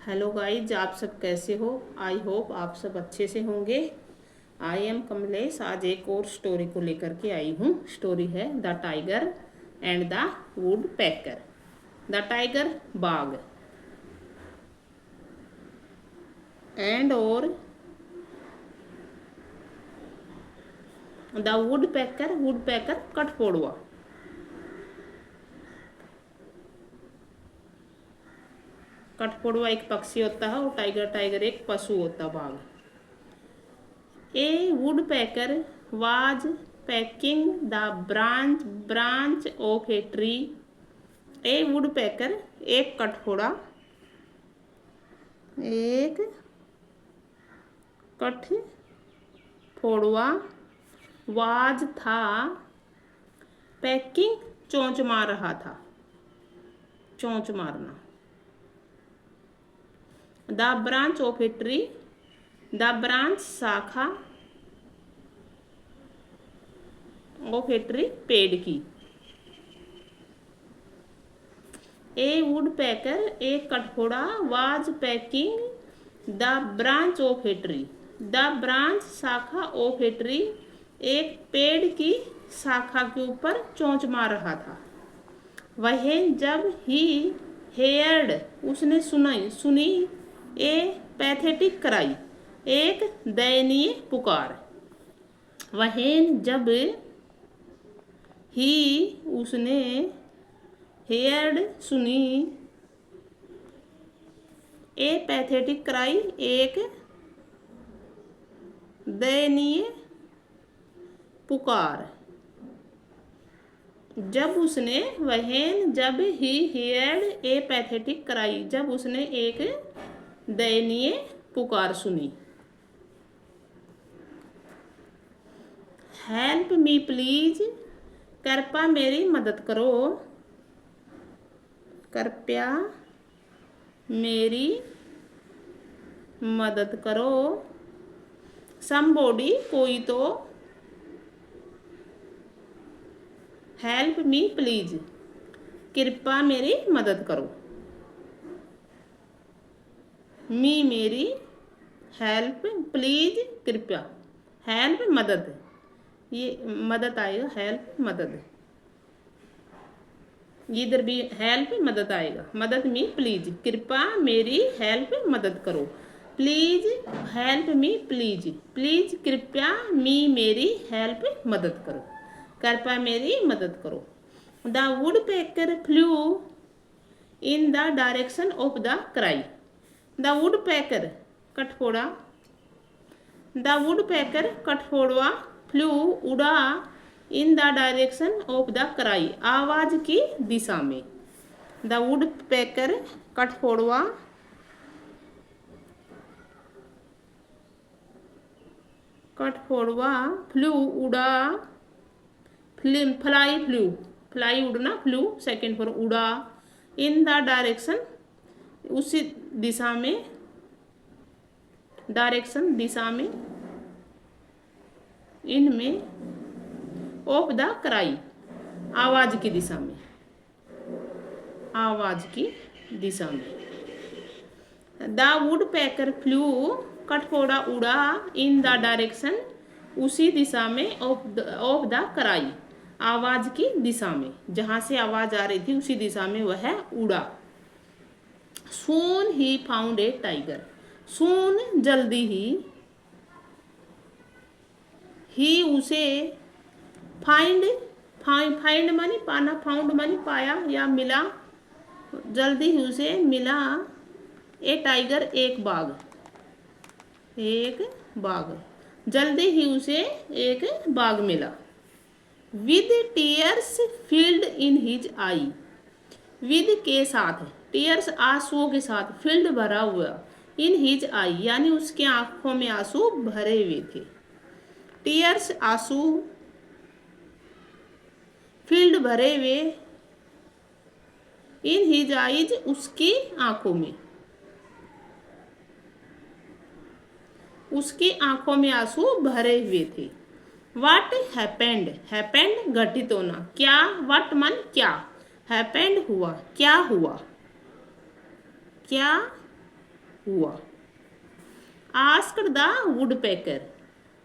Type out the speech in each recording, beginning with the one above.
Hello guys, आप सब कैसे हो। आई होप आप सब अच्छे से होंगे। I am Kamlesh. आज एक और स्टोरी को लेकर के आई हूँ। स्टोरी है the tiger and the wood packer. The tiger बाघ एंड और द वुड पैकर कठफोड़वा। कठफोड़वा एक पक्षी होता है और टाइगर एक पशु होता है, बाघ। A woodpecker was pecking the branch of a tree. A woodpecker एक कठफोड़वा वाज था पैकिंग चोंच मार रहा था। चोंच मारना। The branch of a tree, the branch शाखा ऑफ ए ट्री पेड़ की। ए वुड पैकर एक कठफोड़ा was pecking the branch of a tree, the branch शाखा ऑफ ए ट्री एक पेड़ की शाखा के ऊपर चोंच मार रहा था। वह जब ही हेयर्ड उसने सुनी ए पैथेटिक क्राई एक दयनीय पुकार। वह जब ही उसने हेयर्ड सुनी ए पैथेटिक क्राई एक दयनीय पुकार। जब ही हेयर्ड ए पैथेटिक क्राई जब उसने एक दयनीय पुकार सुनी। हेल्प मी प्लीज, कृपया मेरी मदद करो। कृपया मेरी मदद करो। समबॉडी कोई तो। हेल्प मी प्लीज, कृपया मेरी मदद करो। मी मेरी, हेल्प प्लीज कृपया, हेल्प मदद, ये मदद आएगा, हेल्प मदद। इधर भी हेल्प मदद आएगा। मदद मी प्लीज, कृपया मेरी हेल्प मदद करो। Please help me please, please कृपया मी मेरी हेल्प मदद करो। कृपया मेरी मदद करो। The woodpecker flew in the direction of the cry. The woodpecker कठफोड़ा, द वुड पैकर कठफोड़वा फ्लू उड़ा in the direction of the cry आवाज की दिशा में। द वुड पैकर कठफोड़वा फ्लू उड़ा, फ्लाई उड़ना, फ्लू सेकेंड फॉर उड़ा, इन द डायरेक्शन उसी दिशा में, डायरेक्शन दिशा में, इनमें, ऑफ द क्राई आवाज की दिशा में, आवाज की दिशा में। द वुड पैकर फ्लू कठफोड़ा उड़ा इन द डायरेक्शन उसी दिशा में, ऑफ द क्राई आवाज की दिशा में, जहां से आवाज आ रही थी उसी दिशा में वह उड़ा। सून ही फाउंड ए टाइगर, सून जल्दी ही उसे, फाइंड मानी पाना, फाउंड मानी पाया या मिला, जल्दी ही उसे मिला ए टाइगर एक बाघ, जल्दी ही उसे एक बाघ मिला। With tears field in his I, with के साथ, टीयर्स आंसुओं के साथ, फील्ड भरा हुआ, इन हिज आई यानी उसके आंखों में आंसू भरे हुए थे। टीयर्स आंसू, फील्ड भरे हुए, इन हिज आईज उसकी आंखों में, उसकी आंखों में आंसू भरे हुए थे। What happened घटित होना, क्या, what मन क्या, happened हुआ, क्या हुआ, क्या हुआ। आस्क्ड द वुडपेकर,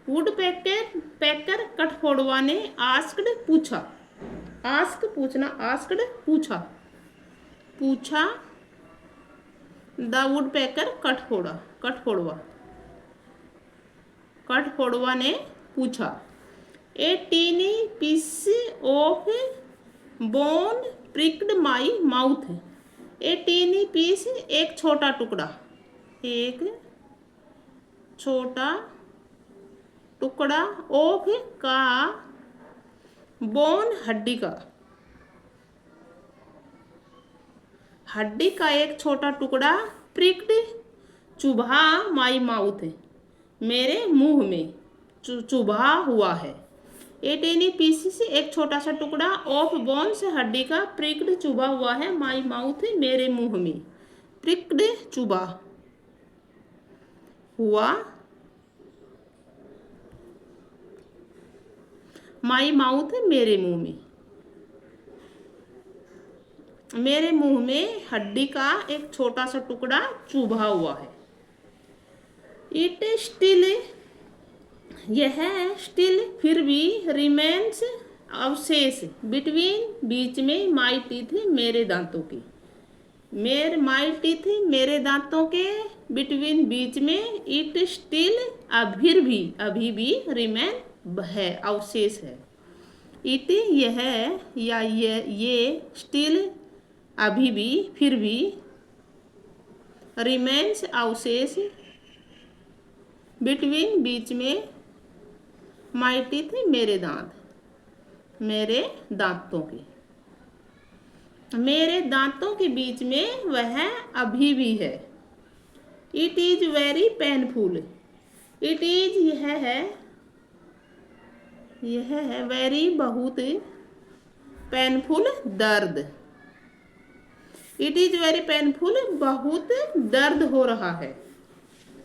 वुडपेकर पैकर कठफोड़वा ने आस्क्ड पूछा, आस्क पूछना, आस्क्ड पूछा, पूछा द वुडपेकर कठफोड़ा, कठफोड़वा, कठफोड़वा ने पूछा। A tiny piece of bone pricked my mouth, a tiny piece एक छोटा टुकड़ा, एक छोटा टुकड़ा, ऑफ का बोन हड्डी का, हड्डी का एक छोटा टुकड़ा, प्रिक्ड चुभा माई माउथ मेरे मुंह में चुभा हुआ है। ए टेनी पीसीस एक छोटा सा टुकड़ा, ऑफ बोन से हड्डी का, प्रिक्ड चुभा हुआ है, माई माउथ मेरे मुंह में, प्रिक्ड चुभा हुआ, माई माउथ मेरे मुंह में, मेरे मुंह में हड्डी का एक छोटा सा टुकड़ा चुभा हुआ है। इट स्टिल, यह स्टिल फिर भी, रिमेन्स अवशेष, बिटवीन बीच में, माई टीथ मेरे दांतों के, मेरे माई टीथ मेरे दांतों के, बिटवीन बीच में, इट स्टिल फिर भी, अभी भी, रिमेन है अवशेष है, इट यह या ये स्टिल अभी भी, फिर भी, रिमेन्स अवशेष, बिटवीन बीच में, माई टीथ मेरे दांत, मेरे दांतों के, मेरे दांतों के बीच में वह अभी भी है। It is very painful, it is यह है वेरी बहुत, पेनफुल दर्द, इट इज वेरी पेनफुल बहुत दर्द हो रहा है।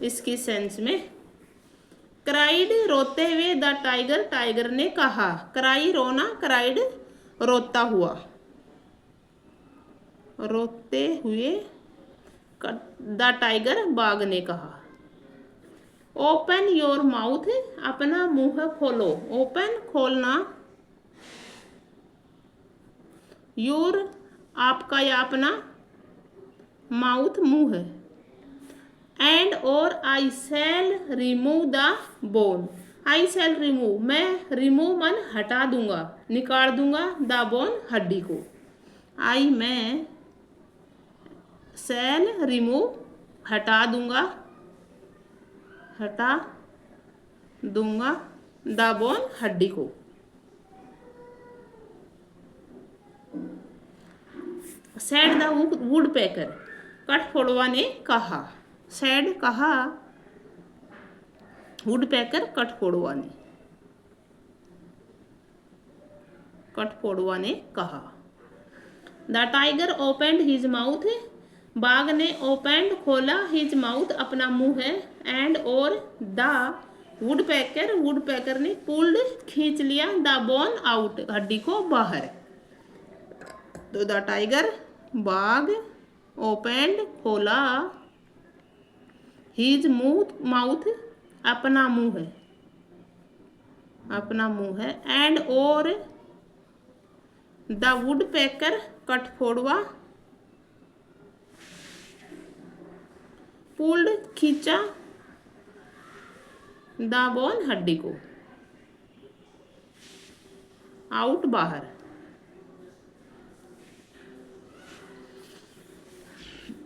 इसकी सेंस में, क्राइड रोते हुए द टाइगर, टाइगर ने कहा, क्राई रोना, क्राइड रोता हुआ, रोते हुए, द टाइगर बाघ ने कहा। ओपन योर माउथ, अपना मुंह खोलो, ओपन खोलना, योर आपका या अपना, माउथ मुंह है, एंड और I shall remove the bone, I shall remove मैं, रिमूव मन हटा दूंगा, निकाल दूंगा, द बोन हड्डी को, आई मैं, शैल रिमूव हटा दूंगा, हटा दूंगा, द बोन हड्डी को। सैड द वुडपेकर, कठफोड़वा ने कहा, सैड कहा, वुडपेकर कठफोड़वा ने, कठफोड़वा ने कहा। The tiger opened his mouth, बाघ ने ओपेंड खोला, हिज माउथ अपना मुंह है, एंड और, द वुडपेकर, वुडपेकर ने पुल्ड खींच लिया, द बोन आउट हड्डी को बाहर। तो द टाइगर बाघ, ओपेंड खोला, हिज माउथ अपना मुंह है, अपना मुंह है, एंड और, द वुडपेकर कठफोड़वा, पुल्ड खींचा, द बोन हड्डी को, आउट बाहर।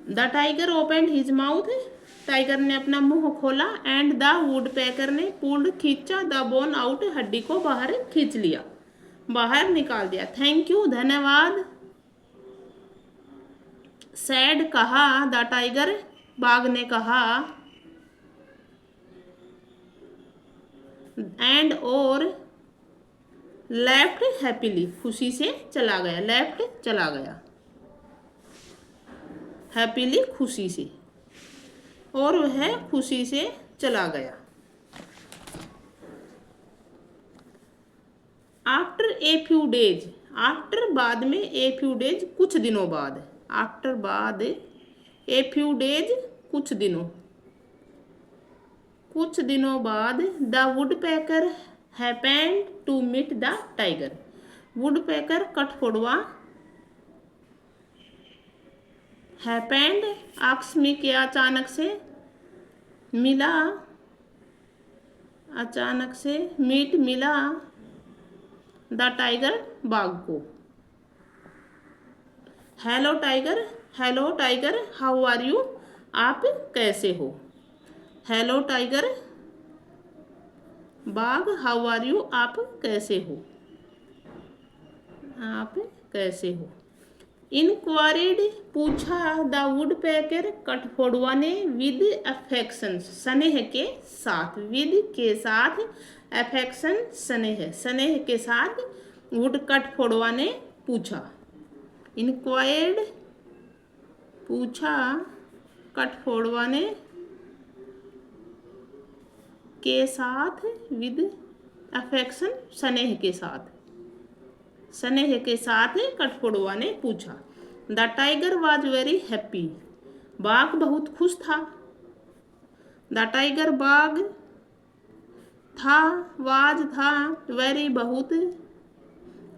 The tiger opened his mouth, tiger ने अपना मुंह खोला, एंड द वुडपेकर ने पुल्ड खींचा, द बोन आउट हड्डी को बाहर खींच लिया, बाहर निकाल दिया। थैंक यू धन्यवाद। सैड कहा, द टाइगर बाघ ने कहा, एंड और, लेफ्ट हैप्पीली खुशी से चला गया, लेफ्ट चला गया, हैप्पीली खुशी से, और वह खुशी से चला गया। After a few days, after बाद में, ए फ्यू डेज कुछ दिनों बाद, आफ्टर बाद, ए फ्यू डेज कुछ दिनों बाद the woodpecker happened to meet the tiger. Woodpecker कठफोड़वा हैपेंड आकस्मिक या अचानक से मिला, मिला द टाइगर बाघ को। Hello tiger how are you, आप कैसे हो। हेलो टाइगर बाघ हाउ आर यू, आप कैसे हो। इंक्वायर्ड पूछा द वुडपेकर कठफोड़वा ने विद अफेक्शन स्नेह के साथ, विद के साथ अफेक्शन स्नेह के साथ वुड कठफोड़वा ने पूछा। इंक्वायर्ड पूछा कठफोड़वा ने के साथ विद अफेक्शन स्नेह के साथ कठफोड़वा ने पूछा। The tiger was very happy, बाघ बहुत खुश था। द टाइगर बाघ था, वाज था, वेरी बहुत,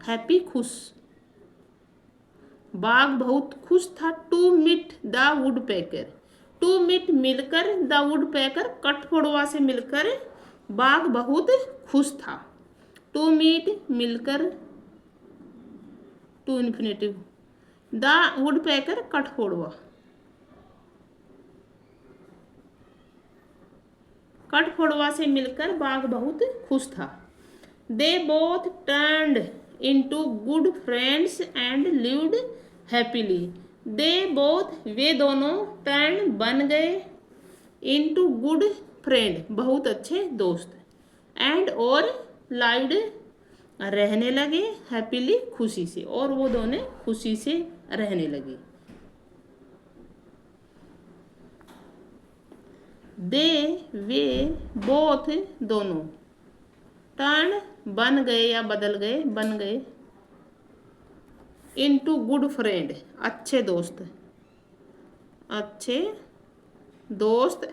हैप्पी खुश, बाघ बहुत खुश था। To meet the woodpecker, to meet मिलकर, द वुडपेकर कठफोड़वा से मिलकर बाघ बहुत खुश था। टू मीट मिलकर, टू इन्फिनेटिव, द वुडपेकर कठफोड़वा से मिलकर बाघ बहुत खुश था। They both turned into good friends and lived happily. They both वे दोनों टर्न बन गए, इनटू गुड फ्रेंड बहुत अच्छे दोस्त, एंड और लाइव्ड रहने लगे, हैप्पीली खुशी से, और वो दोनों खुशी से रहने लगे। दे वे बोथ दोनों टर्न बन गए या बदल गए, बन गए, इनटू गुड फ्रेंड अच्छे दोस्त,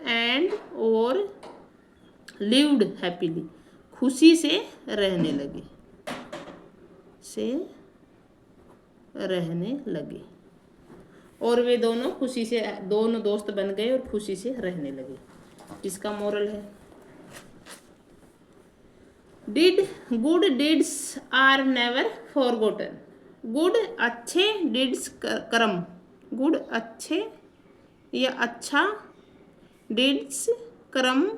एंड और लिव्ड हैप्पीली खुशी से रहने लगे, और वे दोनों खुशी से, दोनों दोस्त बन गए और खुशी से रहने लगे। इसका मोरल है, good deeds are never forgotten. Good अच्छे, डीड्स कर्म, गुड अच्छे या अच्छा, डीड्स कर्म,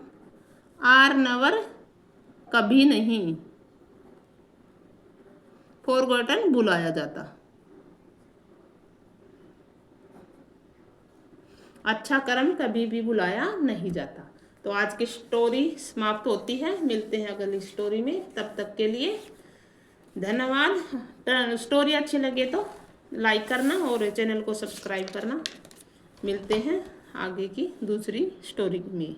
आर नेवर कभी नहीं, फॉरगॉटन बुलाया जाता। अच्छा कर्म कभी भी बुलाया नहीं जाता। तो आज की स्टोरी समाप्त होती है, मिलते हैं अगली स्टोरी में, तब तक के लिए धन्यवाद। स्टोरी अच्छी लगे तो लाइक करना और चैनल को सब्सक्राइब करना। मिलते हैं आगे की दूसरी स्टोरी में।